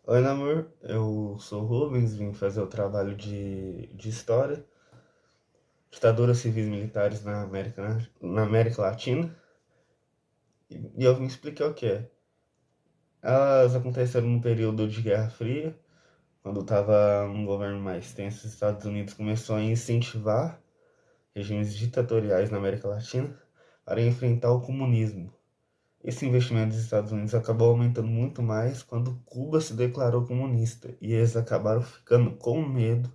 Oi, Namor, eu sou o Rubens, vim fazer o trabalho de História, ditaduras civis militares na América Latina, e eu vim explicar o que é. Elas aconteceram num período de Guerra Fria, quando estava um governo mais tenso, os Estados Unidos começou a incentivar regimes ditatoriais na América Latina para enfrentar o comunismo. Esse investimento dos Estados Unidos acabou aumentando muito mais quando Cuba se declarou comunista, e eles acabaram ficando com medo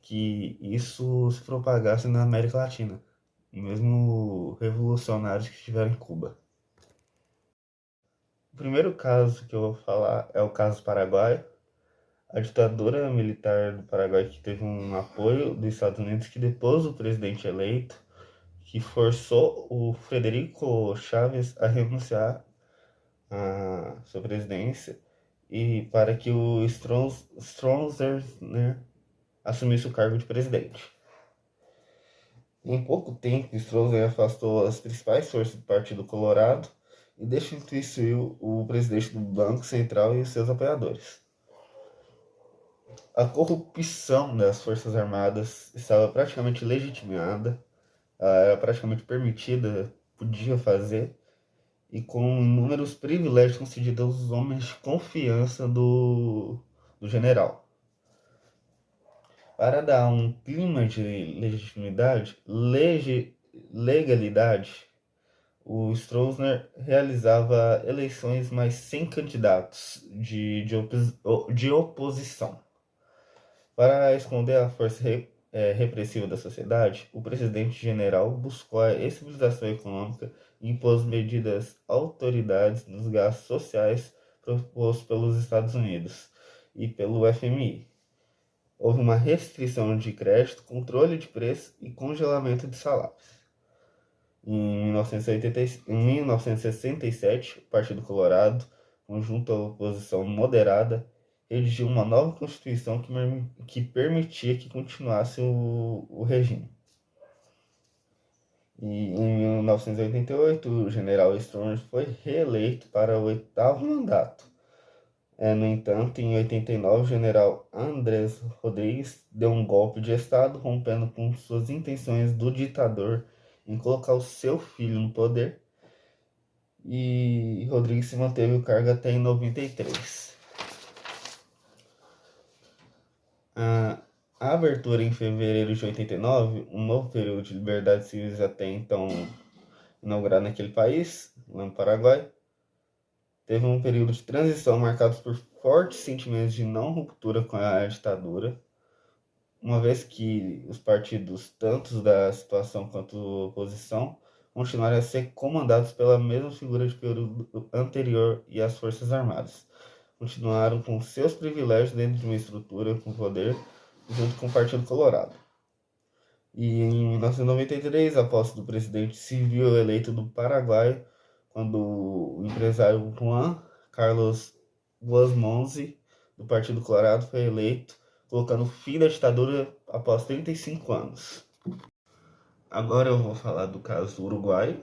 que isso se propagasse na América Latina, mesmo revolucionários que estiveram em Cuba. O primeiro caso que eu vou falar é o caso Paraguai. A ditadura militar do Paraguai que teve um apoio dos Estados Unidos que depôs o presidente eleito, que forçou o Frederico Chaves a renunciar à sua presidência e para que o Stroessner, né, assumisse o cargo de presidente. Em pouco tempo, Stroessner afastou as principais forças do Partido Colorado e destituiu o presidente do Banco Central e seus apoiadores. A corrupção das Forças Armadas estava praticamente legitimada, ela era praticamente permitida, podia fazer, e com inúmeros privilégios concedidos aos homens de confiança do general. Para dar um clima de legitimidade, legalidade, o Stroessner realizava eleições, mas sem candidatos de oposição. Para esconder a força repressiva da sociedade, o presidente general buscou a estabilização econômica e impôs medidas autoridades nos gastos sociais propostos pelos Estados Unidos e pelo FMI. Houve uma restrição de crédito, controle de preço e congelamento de salários. Em 1967, o Partido Colorado, junto à oposição moderada, redigiu uma nova constituição que permitia que continuasse o regime. E em 1988, o general Stroessner foi reeleito para o oitavo mandato. No entanto, em 89, o general Andrés Rodrigues deu um golpe de Estado, rompendo com suas intenções do ditador em colocar o seu filho no poder, e Rodrigues se manteve o cargo até em 93. A abertura em fevereiro de 89, um novo período de liberdades civis até então inaugurado naquele país, lá no Paraguai, teve um período de transição marcado por fortes sentimentos de não ruptura com a ditadura, uma vez que os partidos, tanto da situação quanto da oposição, continuaram a ser comandados pela mesma figura de período anterior, e as Forças Armadas continuaram com seus privilégios dentro de uma estrutura com poder junto com o Partido Colorado. E em 1993, a posse do presidente civil eleito do Paraguai, quando o empresário Juan Carlos Guasmonzi, do Partido Colorado, foi eleito, colocando fim da ditadura após 35 anos. Agora eu vou falar do caso do Uruguai.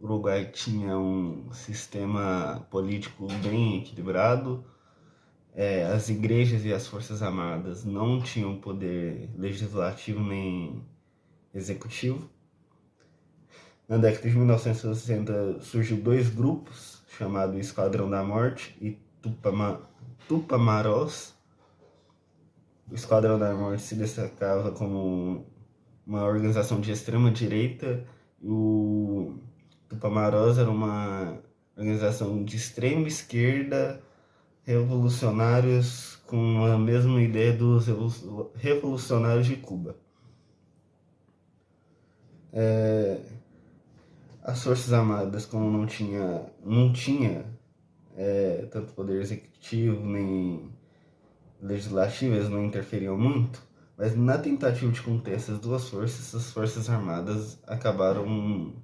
O Uruguai tinha um sistema político bem equilibrado. As igrejas e as forças armadas não tinham poder legislativo nem executivo. Na década de 1960 surgiu dois grupos, chamados Esquadrão da Morte e Tupamaros. O Esquadrão da Morte se destacava como uma organização de extrema direita, e o Tupamaros era uma organização de extrema esquerda, revolucionários com a mesma ideia dos revolucionários de Cuba. As Forças Armadas, como não tinha tanto poder executivo nem legislativo, eles não interferiam muito, mas na tentativa de conter essas duas forças, as Forças Armadas acabaram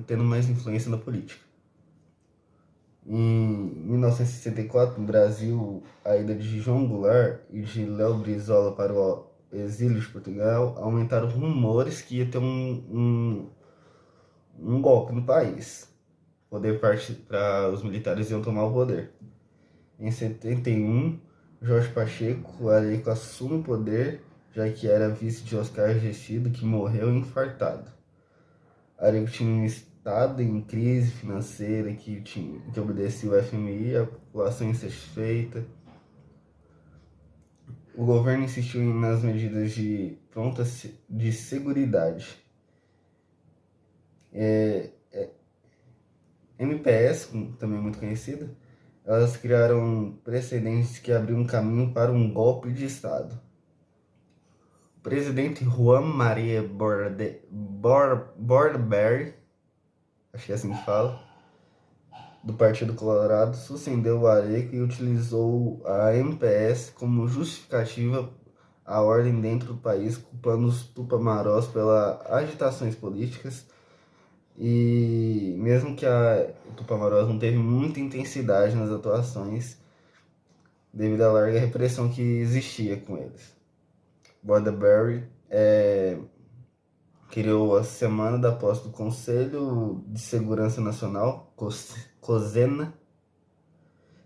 tendo mais influência na política. Em 1964, no Brasil, a ida de João Goulart e de Léo Brizola para o exílio de Portugal aumentaram rumores que ia ter um golpe no país. Poder parte para os militares iam tomar o poder. Em 71, Jorge Pacheco Areco assume o poder, já que era vice de Oscar Resistido, que morreu infartado. Areco tinha um estado em crise financeira que obedecia o FMI, a população insatisfeita. O governo insistiu nas medidas de seguridade. MPS, também muito conhecida, elas criaram precedentes que abriam caminho para um golpe de Estado. O presidente Juan Maria Bordaberry, acho que é assim que fala, do Partido Colorado, sucedeu o Areco e utilizou a MPS como justificativa à ordem dentro do país, culpando os Tupamaros pelas agitações políticas. E mesmo que a Tupamaros não teve muita intensidade nas atuações, devido à larga repressão que existia com eles. Bordaberry criou a Semana da Posse do Conselho de Segurança Nacional, COSENA,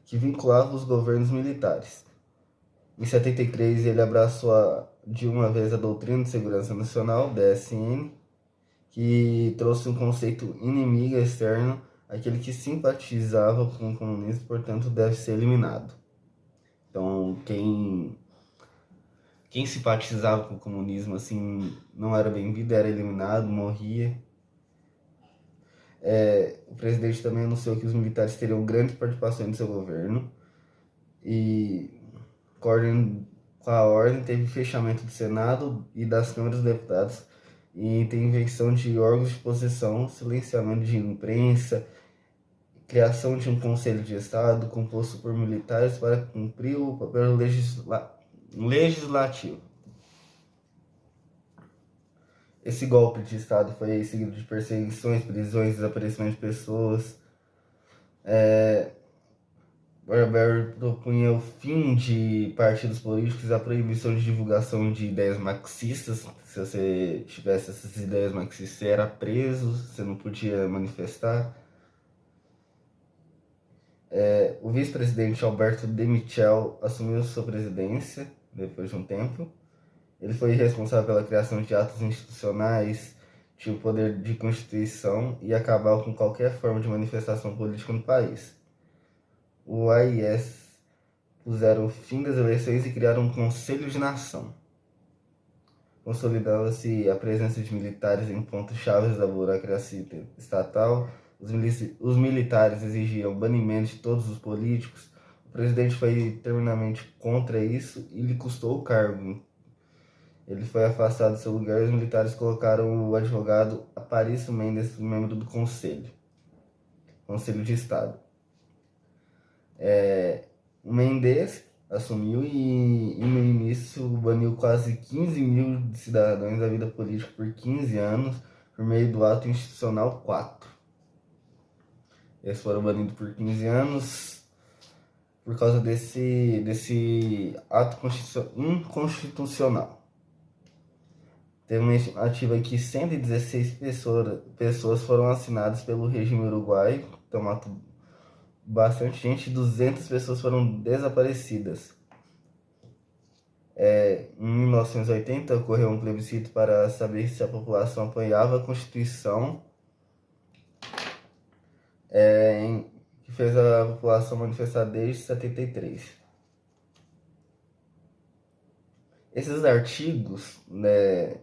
que vinculava os governos militares. Em 73, ele abraçou de uma vez a Doutrina de Segurança Nacional, DSN, que trouxe um conceito inimigo externo, aquele que simpatizava com o comunismo, portanto, deve ser eliminado. Então, quem simpatizava com o comunismo assim não era bem-vindo, era eliminado, morria. O presidente também anunciou que os militares teriam grande participação em seu governo e com a ordem teve fechamento do Senado e das câmaras dos deputados e intervenção de órgãos de oposição, silenciamento de imprensa, criação de um conselho de Estado composto por militares para cumprir o papel legislativo. Esse golpe de Estado foi seguido de perseguições, prisões, desaparecimento de pessoas. Bordaberry propunha o fim de partidos políticos, a proibição de divulgação de ideias marxistas. Se você tivesse essas ideias marxistas, você era preso, você não podia manifestar. O vice-presidente Alberto de Michel assumiu sua presidência depois de um tempo. Ele foi responsável pela criação de atos institucionais, tinha o poder de constituição e acabava com qualquer forma de manifestação política no país. O AIS puseram o fim das eleições e criaram um Conselho de Nação. Consolidava-se a presença de militares em pontos-chave da burocracia estatal. Os militares exigiam o banimento de todos os políticos. O presidente foi terminantemente contra isso e lhe custou o cargo. Ele foi afastado do seu lugar e os militares colocaram o advogado Aparício Mendes, membro do Conselho de Estado. O Mendes assumiu e no início baniu quase 15 mil cidadãos da vida política por 15 anos por meio do Ato Institucional 4. Eles foram banidos por 15 anos por causa desse ato inconstitucional. Teve uma estimativa que 116 pessoas foram assinadas pelo regime uruguaio, então matou bastante gente, 200 pessoas foram desaparecidas. Em 1980 ocorreu um plebiscito para saber se a população apoiava a Constituição, que fez a população manifestar desde 73. Esses artigos, né,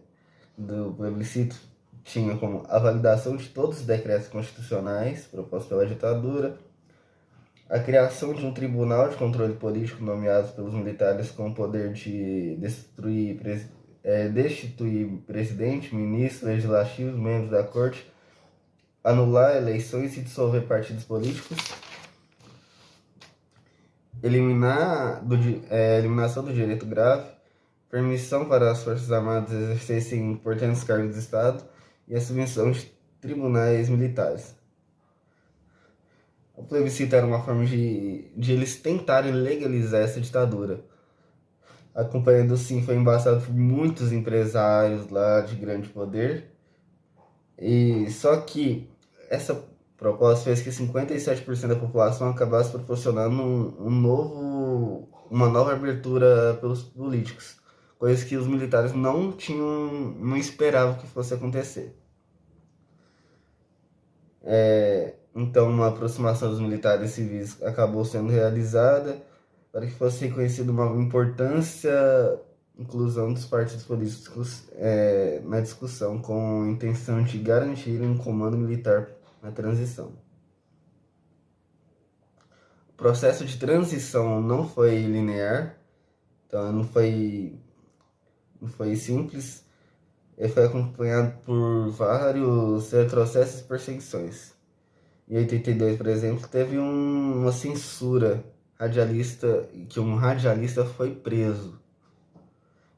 do plebiscito tinham como a validação de todos os decretos constitucionais propostos pela ditadura, a criação de um tribunal de controle político nomeado pelos militares com o poder de destituir presidente, ministro, legislativos, membros da corte, anular eleições e dissolver partidos políticos, eliminação do direito grave, permissão para as Forças Armadas exercerem importantes cargos de Estado e a submissão de tribunais militares. O plebiscito era uma forma de eles tentarem legalizar essa ditadura. A Companhia do Sim foi embaçada por muitos empresários lá de grande poder. E só que O propósito fez que 57% da população acabasse proporcionando uma nova abertura pelos políticos, coisa que os militares não esperavam que fosse acontecer. Então, uma aproximação dos militares e civis acabou sendo realizada para que fosse reconhecida uma importância inclusão dos partidos políticos na discussão, com a intenção de garantir um comando militar na transição. O processo de transição não foi linear, então não foi simples. Ele foi acompanhado por vários retrocessos e perseguições. Em 82, por exemplo, teve uma censura radialista, que um radialista foi preso.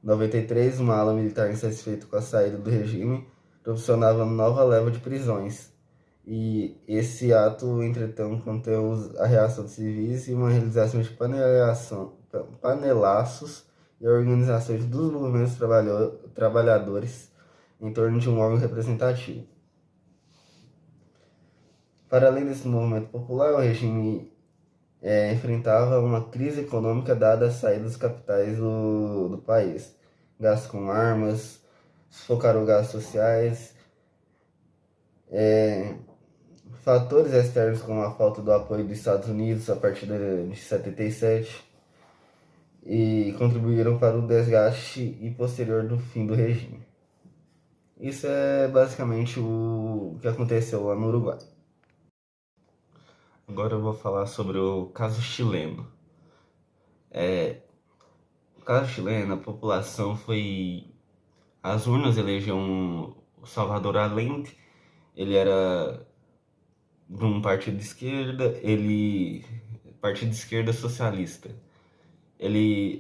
Em 93, uma ala militar insatisfeita com a saída do regime proporcionava nova leva de prisões. E esse ato, entretanto, conteve a reação dos civis e uma realização de panelaços e organizações dos movimentos trabalhadores em torno de um órgão representativo. Para além desse movimento popular, o regime enfrentava uma crise econômica dada a saída dos capitais do país. Gastos com armas, sufocaram gastos sociais, fatores externos como a falta do apoio dos Estados Unidos a partir de 77 e contribuíram para o desgaste e posterior do fim do regime. Isso é basicamente o que aconteceu lá no Uruguai. Agora eu vou falar sobre o caso chileno. No caso chileno, a população foi... As urnas elegeram o Salvador Allende. Ele era de um partido de esquerda, partido de esquerda socialista. Ele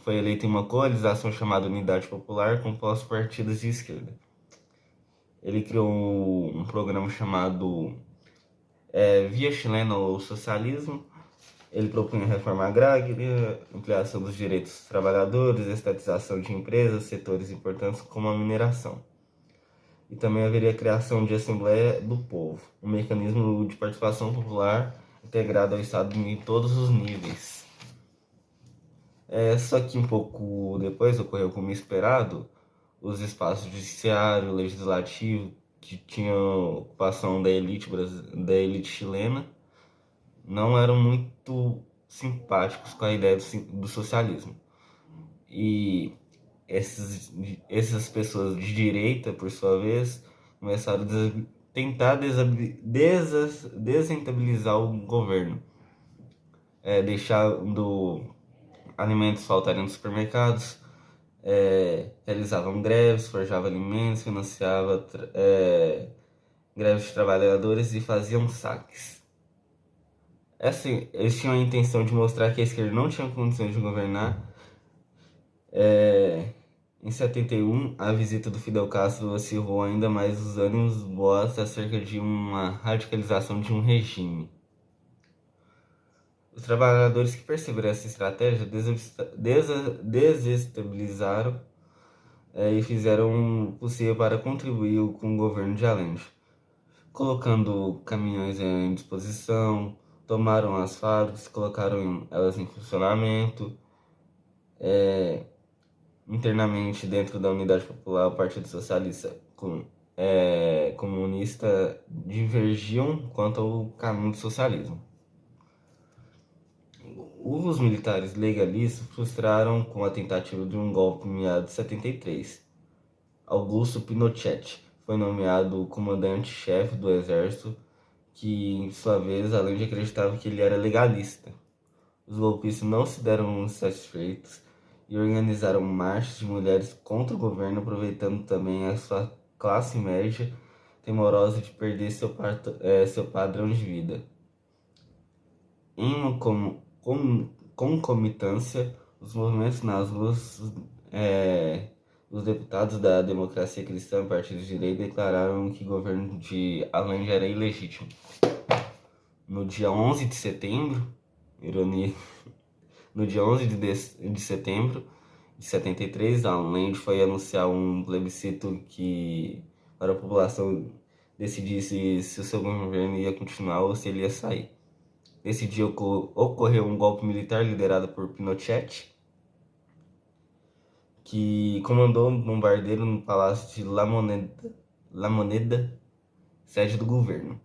foi eleito em uma coalização chamada Unidade Popular, composta por partidos de esquerda. Ele criou um programa chamado Via Chilena ao Socialismo. Ele propunha reforma agrária, ampliação dos direitos dos trabalhadores, estatização de empresas, setores importantes como a mineração. E também haveria a criação de Assembleia do Povo, um mecanismo de participação popular integrado ao Estado em todos os níveis. Só que um pouco depois ocorreu como esperado, os espaços judiciário, legislativo, que tinham ocupação da elite chilena, não eram muito simpáticos com a ideia do socialismo. E essas pessoas de direita, por sua vez, começaram a tentar desestabilizar o governo, deixando alimentos faltarem nos supermercados, realizavam greves, forjavam alimentos, financiavam greves de trabalhadores e faziam saques. Assim, eles tinham a intenção de mostrar que a esquerda não tinha condições de governar. Em 71, a visita do Fidel Castro acirrou ainda mais os ânimos boatos acerca de uma radicalização de um regime. Os trabalhadores que perceberam essa estratégia desestabilizaram e fizeram o possível para contribuir com o governo de Allende, colocando caminhões em disposição, tomaram as fábricas, colocaram elas em funcionamento. Internamente, dentro da Unidade Popular, o Partido Socialista Comunista divergiam quanto ao caminho do socialismo. Os militares legalistas frustraram com a tentativa de um golpe em meados de 73. Augusto Pinochet foi nomeado comandante-chefe do exército, que, em sua vez, Allende acreditava que ele era legalista. Os golpistas não se deram satisfeitos e organizaram marchas de mulheres contra o governo, aproveitando também a sua classe média temorosa de perder seu padrão de vida. Em uma concomitância, os movimentos nas ruas, os deputados da Democracia Cristã, partido de direita, declararam que o governo de Allende era ilegítimo. No dia 11 de setembro, ironia, no dia 11 de setembro de 73, Allende foi anunciar um plebiscito para a população decidisse se o seu governo ia continuar ou se ele ia sair. Nesse dia ocorreu um golpe militar liderado por Pinochet, que comandou um bombardeio no palácio de La Moneda, sede do governo.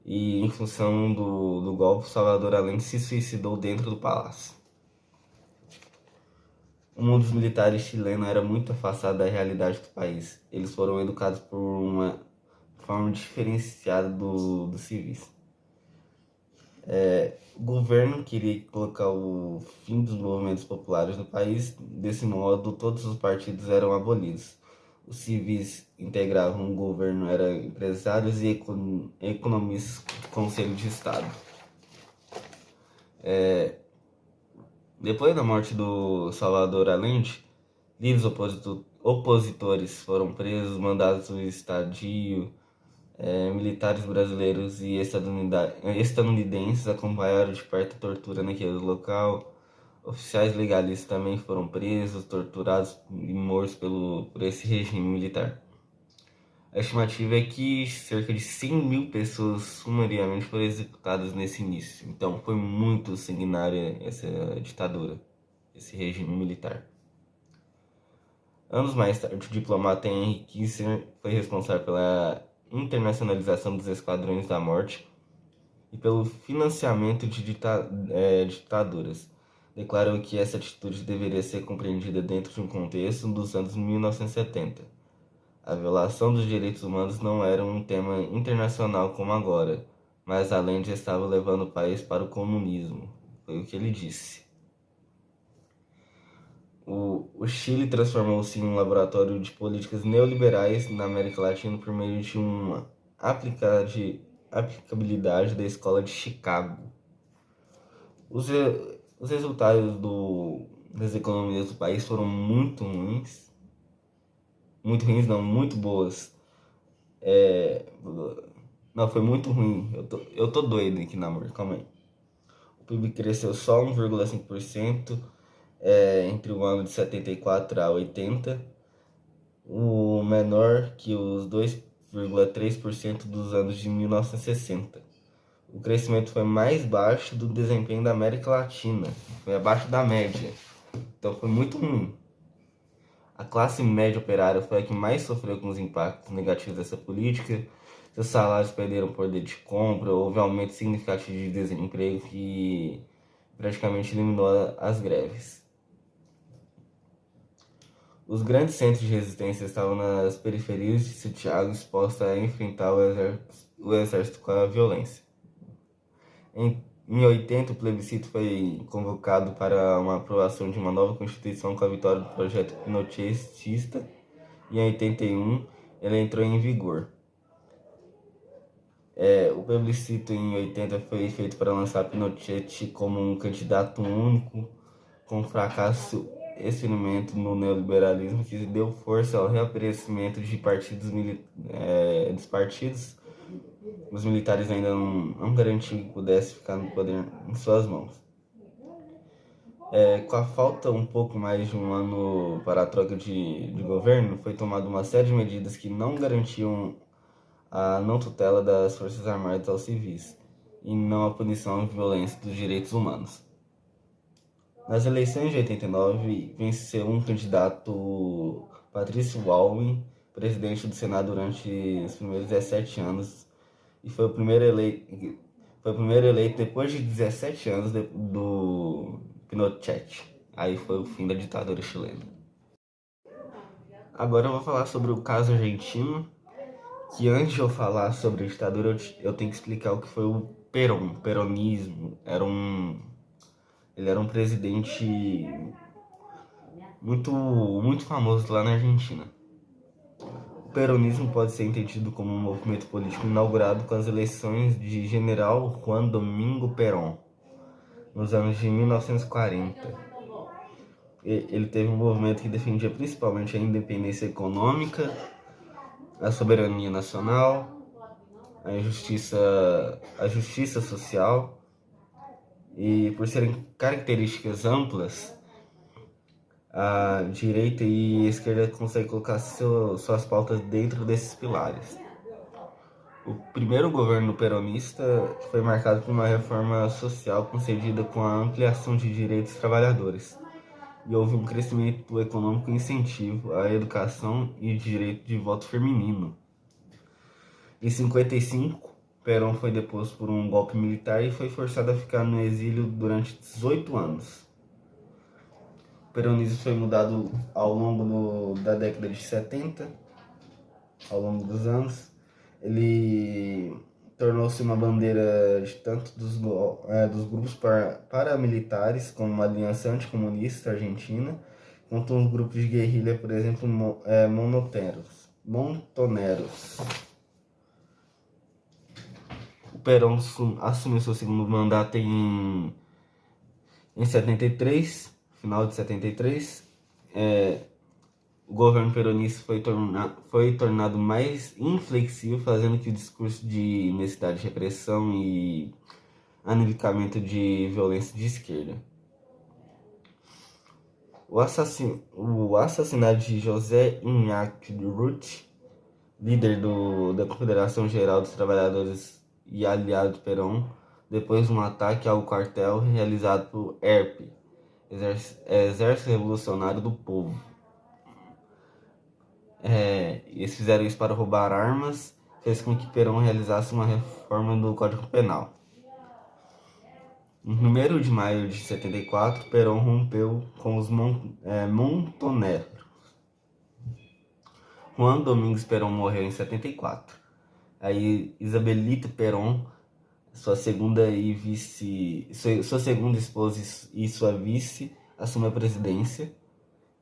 E em função do golpe, Salvador Allende se suicidou dentro do palácio. Um dos militares chilenos era muito afastado da realidade do país. Eles foram educados por uma forma diferenciada dos civis. O governo queria colocar o fim dos movimentos populares no país. Desse modo, todos os partidos eram abolidos. Os civis integravam o governo, eram empresários e economistas do Conselho de Estado. Depois da morte do Salvador Allende, líderes opositores foram presos, mandados no estadio. Militares brasileiros e estadunidenses acompanharam de perto a tortura naquele local. Oficiais legalistas também foram presos, torturados e mortos por esse regime militar. A estimativa é que cerca de 100 mil pessoas sumariamente foram executadas nesse início. Então foi muito sanguinária essa ditadura, esse regime militar. Anos mais tarde, o diplomata Henry Kissinger foi responsável pela internacionalização dos esquadrões da morte e pelo financiamento de ditaduras. Declarou que essa atitude deveria ser compreendida dentro de um contexto dos anos 1970. A violação dos direitos humanos não era um tema internacional como agora, mas Allende estava levando o país para o comunismo. Foi o que ele disse. O Chile transformou-se em um laboratório de políticas neoliberais na América Latina por meio de uma aplicabilidade da Escola de Chicago. Os resultados das economias do país foram muito ruins. Muito boas. Não, foi muito ruim. Eu tô doido aqui, namoro, calma aí. O PIB cresceu só 1,5%. Entre o ano de 74 a 80, o menor que os 2,3% dos anos de 1960. O crescimento foi mais baixo do desempenho da América Latina, foi abaixo da média, então foi muito ruim. A classe média operária foi a que mais sofreu com os impactos negativos dessa política. Seus salários perderam poder de compra, houve aumento significativo de desemprego que praticamente eliminou as greves. Os grandes centros de resistência estavam nas periferias de Santiago, expostos a enfrentar o exército com a violência. Em 80, o plebiscito foi convocado para uma aprovação de uma nova Constituição com a vitória do projeto pinochetista, e em 81 ele entrou em vigor. O plebiscito em 80 foi feito para lançar Pinochet como um candidato único, com fracasso experimento no neoliberalismo que deu força ao reaparecimento de dos partidos. Os militares ainda não garantiam que pudesse ficar no poder em suas mãos. Com a falta um pouco mais de um ano para a troca de governo, foi tomada uma série de medidas que não garantiam a não tutela das Forças Armadas aos civis e não a punição de violência dos direitos humanos. Nas eleições de 89, venceu um candidato, Patrício Aylwin, presidente do Senado durante os primeiros 17 anos, e foi o primeiro eleito depois de 17 anos do Pinochet. Aí foi o fim da ditadura chilena. Agora eu vou falar sobre o caso argentino, que antes de eu falar sobre a ditadura, eu tenho que explicar o que foi o Perón. O peronismo ele era um presidente muito famoso lá na Argentina. O peronismo pode ser entendido como um movimento político inaugurado com as eleições de General Juan Domingo Perón, nos anos de 1940. Ele teve um movimento que defendia principalmente a independência econômica, a soberania nacional, a justiça social, e por serem características amplas, a direita e a esquerda conseguem colocar suas pautas dentro desses pilares. O primeiro governo peronista foi marcado por uma reforma social concedida com a ampliação de direitos dos trabalhadores, e houve um crescimento econômico e incentivo à educação e direito de voto feminino. Em 55, Perón foi deposto por um golpe militar e foi forçado a ficar no exílio durante 18 anos. O peronismo foi mudado ao longo da década de 70, ao longo dos anos. Ele tornou-se uma bandeira de tanto dos grupos paramilitares, como a Aliança Anticomunista Argentina, quanto os grupos de guerrilha, por exemplo, Montoneros. O Perón assumiu seu segundo mandato em 73, final de 73. O governo peronista foi tornado mais inflexível, fazendo que o discurso de necessidade de repressão e aniquilamento de violência de esquerda. O assassinato de José Iñárritu Ruth, líder da Confederação Geral dos Trabalhadores e aliado de Perón, depois de um ataque ao quartel realizado por ERP, Exército Revolucionário do Povo. Eles fizeram isso para roubar armas, fez com que Perón realizasse uma reforma do Código Penal. Em 1º de maio de 74, Perón rompeu com os Montoneros. Juan Domingos Perón morreu em 74. Aí Isabelita Perón, sua segunda esposa e sua vice, assumiu a presidência.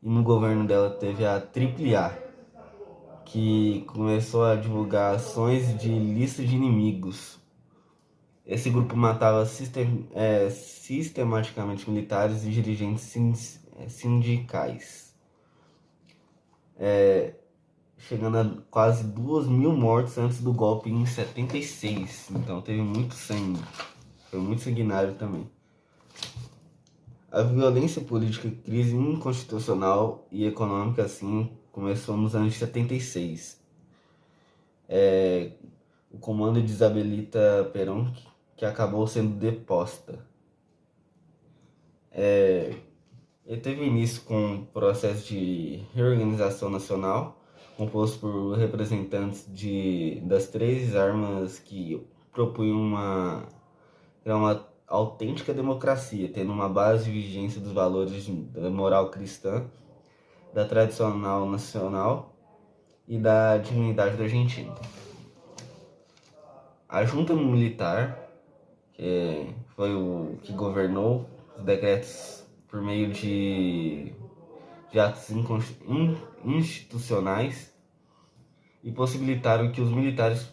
E no governo dela teve a AAA, que começou a divulgar ações de lista de inimigos. Esse grupo matava sistematicamente militares e dirigentes sindicais, chegando a quase 2.000 mortes antes do golpe em 76. Então teve muito sangue, foi muito sanguinário também. A violência política, crise inconstitucional e econômica, assim, começou nos anos 76. O comando de Isabelita Perón, que acabou sendo deposta. Ele teve início com um processo de reorganização nacional, composto por representantes das 3 armas que propunham uma autêntica democracia, tendo uma base de vigência dos valores da moral cristã, da tradicional nacional e da dignidade da Argentina. A junta militar, que foi o que governou os decretos por meio de atos institucionais, e possibilitaram que os militares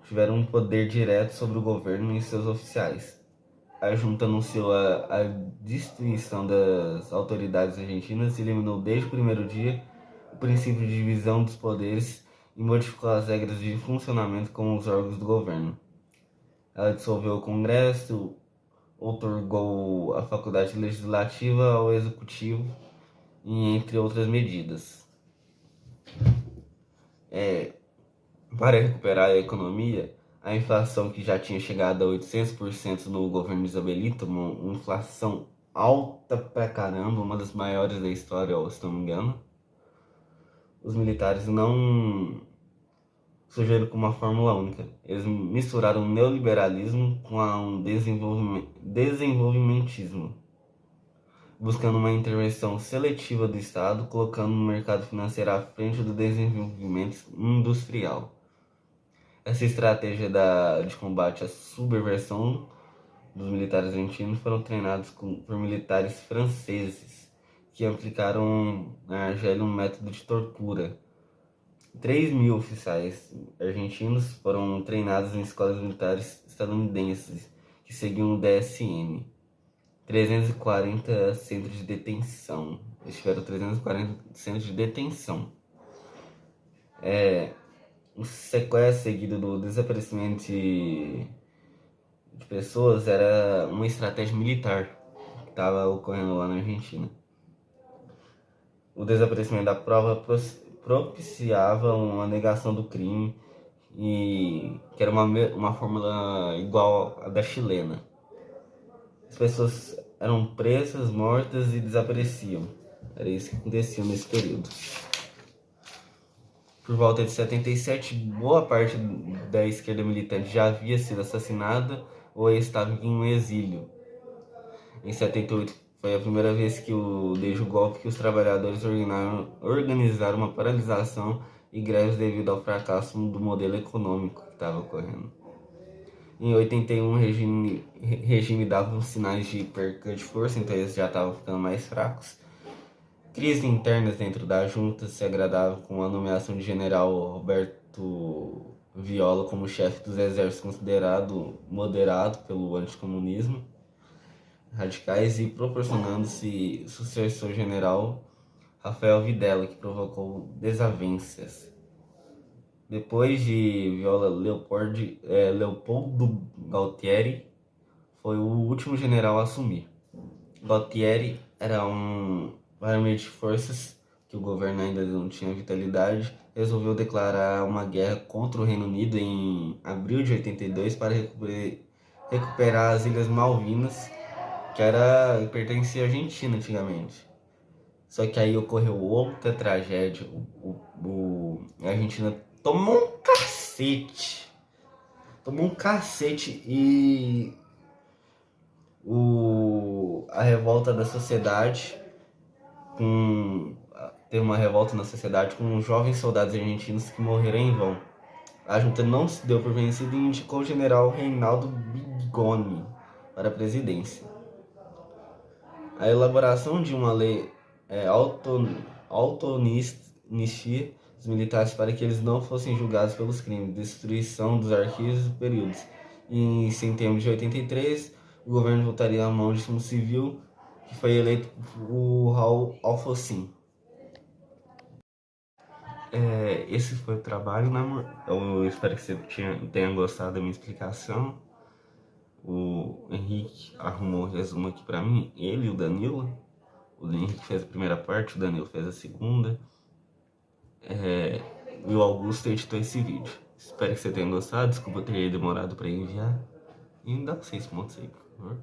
tiveram um poder direto sobre o governo e seus oficiais. A junta anunciou a destituição das autoridades argentinas e eliminou desde o primeiro dia o princípio de divisão dos poderes e modificou as regras de funcionamento com os órgãos do governo. Ela dissolveu o Congresso, outorgou a faculdade legislativa ao Executivo, e entre outras medidas. Para recuperar a economia, a inflação, que já tinha chegado a 800% no governo de Isabelita, uma inflação alta pra caramba, uma das maiores da história, se não me engano, os militares não surgiram com uma fórmula única. Eles misturaram neoliberalismo com um desenvolvimentismo, buscando uma intervenção seletiva do Estado, colocando o mercado financeiro à frente do desenvolvimento industrial. Essa estratégia de combate à subversão dos militares argentinos foram treinados por militares franceses, que aplicaram na Argélia um método de tortura. 3.000 oficiais argentinos foram treinados em escolas militares estadunidenses que seguiam o DSM. 340 centros de detenção. Eles tiveram 340 centros de detenção. O sequestro seguido do desaparecimento de pessoas era uma estratégia militar que estava ocorrendo lá na Argentina. O desaparecimento da prova propiciava uma negação do crime e que era uma fórmula igual à da chilena. As pessoas eram presas, mortas e desapareciam. Era isso que acontecia nesse período. Por volta de 77, boa parte da esquerda militante já havia sido assassinada ou estava em um exílio. Em 78 foi a primeira vez que desde o golpe que os trabalhadores organizaram uma paralisação e greves devido ao fracasso do modelo econômico que estava ocorrendo. Em 81 o regime dava sinais de perca de força, então eles já estavam ficando mais fracos. Crises internas dentro da junta se agradavam com a nomeação de general Roberto Viola como chefe dos exércitos, considerado moderado pelo anticomunismo radicais, e proporcionando-se sucessor general Rafael Videla, que provocou desavenças. Depois de Viola, Leopoldo Galtieri foi o último general a assumir. Galtieri era um armeiro de forças que o governo ainda não tinha vitalidade, resolveu declarar uma guerra contra o Reino Unido em abril de 82 para recuperar as Ilhas Malvinas, que pertencia à Argentina antigamente. Só que aí ocorreu outra tragédia. A Argentina tomou um cacete. Tomou um cacete e a revolta da sociedade teve uma revolta na sociedade com jovens soldados argentinos que morreram em vão. A junta não se deu por vencida e indicou o general Reinaldo Bigoni para a presidência. A elaboração de uma lei autoanistia dos militares para que eles não fossem julgados pelos crimes, destruição dos arquivos e períodos. E em setembro de 83, o governo voltaria à mão de um civil que foi eleito o Raul Alfonsín. Esse foi o trabalho, né, amor? Eu espero que você tenha gostado da minha explicação. O Henrique arrumou o resumo aqui pra mim, ele e o Danilo. O Henrique fez a primeira parte, o Danilo fez a segunda. E o Augusto editou esse vídeo. Espero que você tenha gostado. Desculpa ter demorado para enviar. E me dá 6 pontos aí, por favor.